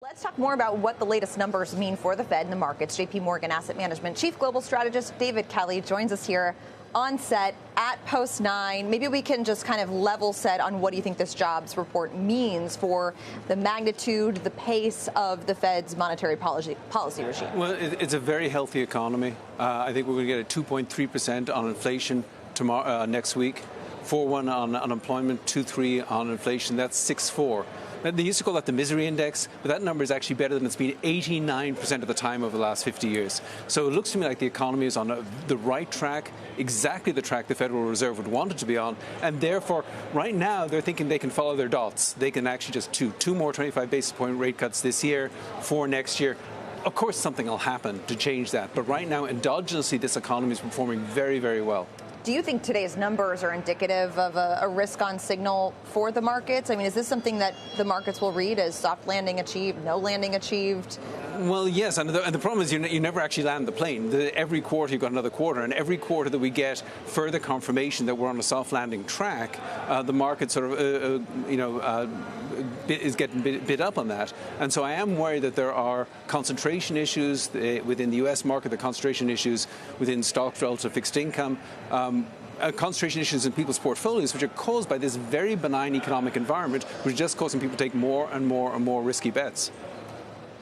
Let's talk more about what the latest numbers mean for the Fed and the markets. JPMorgan Asset Management Chief Global Strategist David Kelly joins us here on set at Post 9. Maybe we can just kind of level set on what do you think this jobs report means for the magnitude, the pace of the Fed's monetary policy regime. Well, it's a very healthy economy. I think we're going to get a 2.3% on inflation tomorrow, next week, 4.1 on unemployment, 2.3 on inflation. That's 6.4. They used to call that the misery index, but that number is actually better than it's been 89% of the time over the last 50 years. So it looks to me like the economy is on the right track, exactly the track the Federal Reserve would want it to be on. And therefore, right now, they're thinking they can follow their dots. They can actually just two more 25 basis point rate cuts this year, 4 next year. Of course, something will happen to change that. But right now, endogenously, this economy is performing very, very well. Do you think today's numbers are indicative of a risk-on signal for the markets? I mean, is this something that the markets will read as soft landing achieved, no landing achieved? Well, yes, and the problem is you never actually land the plane. Every quarter you've got another quarter, and every quarter that we get further confirmation that we're on a soft landing track, the market sort of, is getting bid up on that. And so I am worried that there are concentration issues within the U.S. market, the concentration issues within stocks relative to fixed income, concentration issues in people's portfolios, which are caused by this very benign economic environment, which is just causing people to take more and more and more risky bets.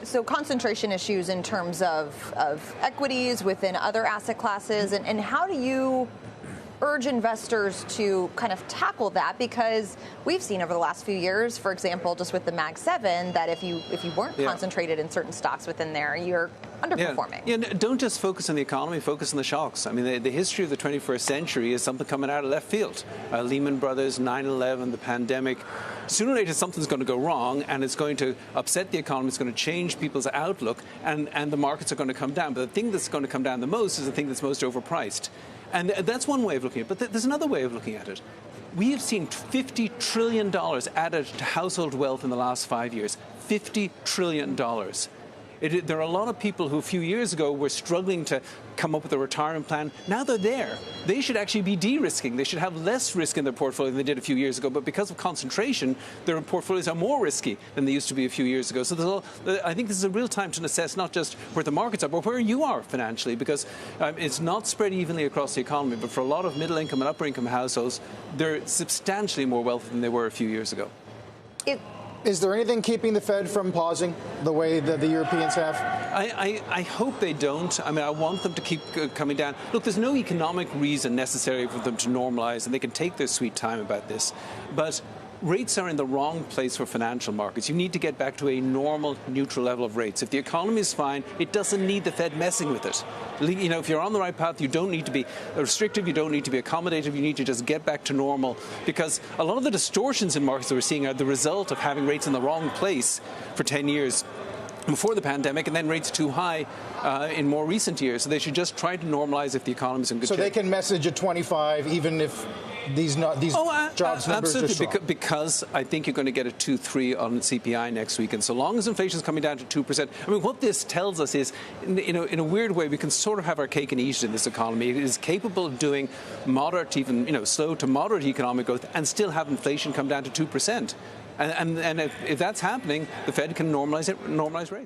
So concentration issues in terms of equities within other asset classes, and how do you urge investors to kind of tackle that? Because we've seen over the last few years, for example, just with the Mag 7, that if you weren't concentrated in certain stocks within there, you're underperforming. Yeah, don't just focus on the economy, focus on the shocks. I mean, the history of the 21st century is something coming out of left field. Lehman Brothers, 9/11, the pandemic. Sooner or later, something's going to go wrong, and it's going to upset the economy. It's going to change people's outlook, and the markets are going to come down. But the thing that's going to come down the most is the thing that's most overpriced. And that's one way of looking at it. But there's another way of looking at it. We have seen $50 trillion added to household wealth in the last 5 years. $50 trillion. There are a lot of people who a few years ago were struggling to come up with a retirement plan. Now they're there. They should actually be de-risking. They should have less risk in their portfolio than they did a few years ago. But because of concentration, their portfolios are more risky than they used to be a few years ago. So I think this is a real time to assess not just where the markets are, but where you are financially, because it's not spread evenly across the economy. But for a lot of middle-income and upper-income households, they're substantially more wealthy than they were a few years ago. Is there anything keeping the Fed from pausing the way that the Europeans have? I hope they don't. I mean, I want them to keep coming down. Look, there's no economic reason necessary for them to normalize, and they can take their sweet time about this. But rates are in the wrong place for financial markets. You need to get back to a normal, neutral level of rates. If the economy is fine, it doesn't need the Fed messing with it. You know, if you're on the right path, you don't need to be restrictive, you don't need to be accommodative, you need to just get back to normal. Because a lot of the distortions in markets that we're seeing are the result of having rates in the wrong place for 10 years. Before the pandemic, and then rates too high in more recent years. So they should just try to normalize if the economy is in good shape. So they can message at 25 even if these jobs numbers are strong. Because I think you're going to get a 2.3 on CPI next week. And so long as inflation is coming down to 2%, I mean, what this tells us is, in a weird way, we can sort of have our cake and eat it in this economy. It is capable of doing moderate, even slow to moderate economic growth and still have inflation come down to 2%. And if that's happening, the Fed can normalize rates.